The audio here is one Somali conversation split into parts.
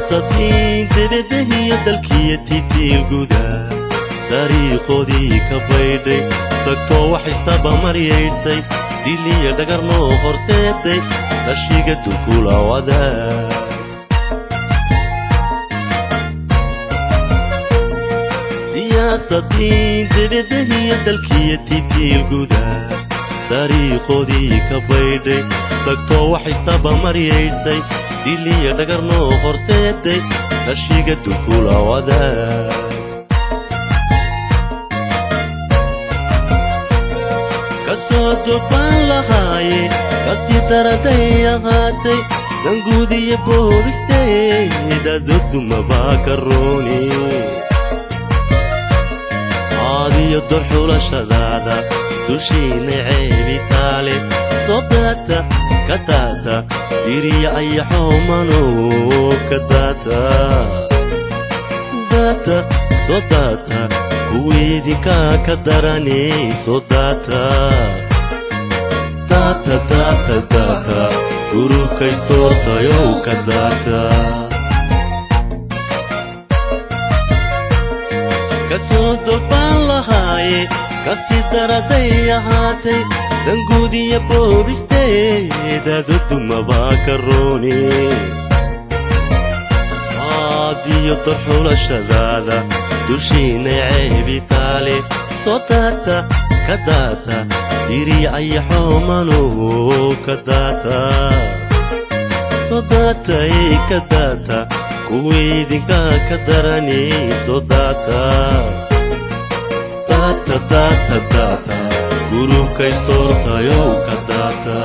siyaasadii debedahii dalkiyatitii gudaa taariikhoodii ka baydhay tagtoo wax istaba maryaysay diliya dhagarnoo horseeday dashiga dulkula wadaa siyaasadii debedahii dalkiyatitii gudaa taariikhoodii ka baydhay tagtoo wax istaba maryaysay diliya dhagarnoo horseeday dashiga dulkula wadaa kasodobaan lahaaye kasii daraday ahaatay danguudiya boolisteeda dodumabaa karooni aadiyo dorxulashadaada dushiina ceebi taale soo daata ka daata diriya ayaxoomano ka daata daata soo daata kuwiidinka ka darani soo daata daata daata daata gurubkay soortayow ka daata kasoo dogbaan lahaaye kasii daraday ahaatay danguudiya boolisteeda dodumabaa karooni aadiyo dorxulashadaada dushiina ceebi taale soo daata ka daata diriya ayaxoomano ka daata soo daatay ka daata kuwiidinka ka darani soo daata daata daata daata gurubkay soortayow ka daata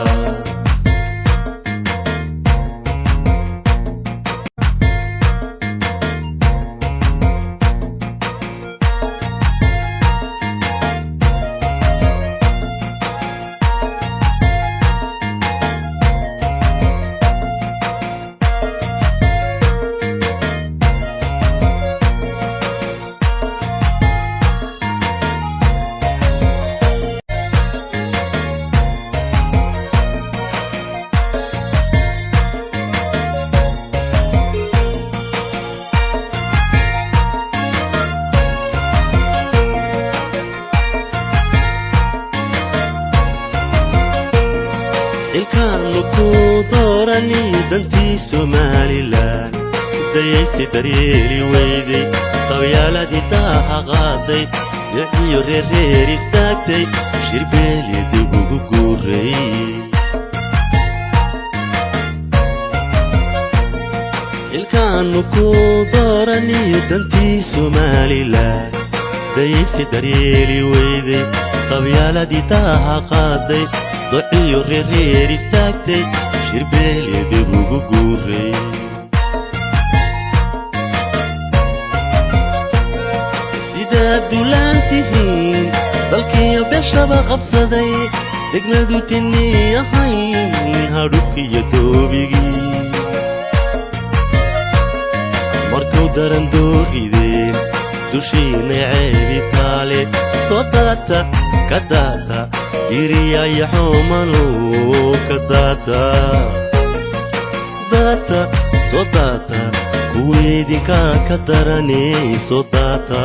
ilkaanu ku doorani dantii Somaliland dayaysi daryeeli weyday qabyaaladii daaha qaaday yaxiyo reer istaagtay shirbeeliyada ugu guuray ilkaanu ku doorani dantii Somaliland dayaysi daryeeli weyday qabyaaladii daaha qaaday ضعيو رير استاكتي شربيلي دبوغو قوري سيدا دولان تهين بلكي بشبا غفصدي دقمدو تني يحين هاروكي يتوبيغي مركو دارن دوريدين دوشين عيبي تالي صوتاتا كداتا diriya ayaxoomano ka daata daata soo daata kuwiidinka ka darani soo daata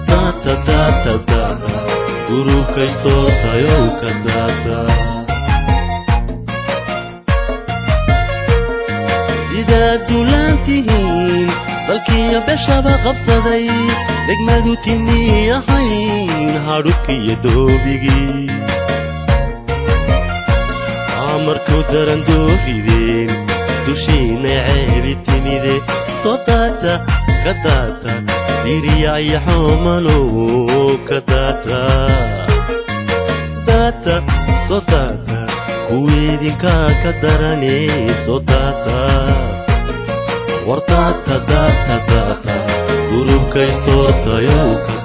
daata daata daata gurubkay soortayow ka daata sidaa duulaan tihiin dalkiya beshaba qabsaday degmadu tini ahayn harukiya doobigii amarkuu daran doorideen dushiina ceebi timide soo daata ka daata diriya ayaxoomano ka daata daata soo daata kuwiidinka ka darani soo daata war daata daata daata gurubkay soortayow ka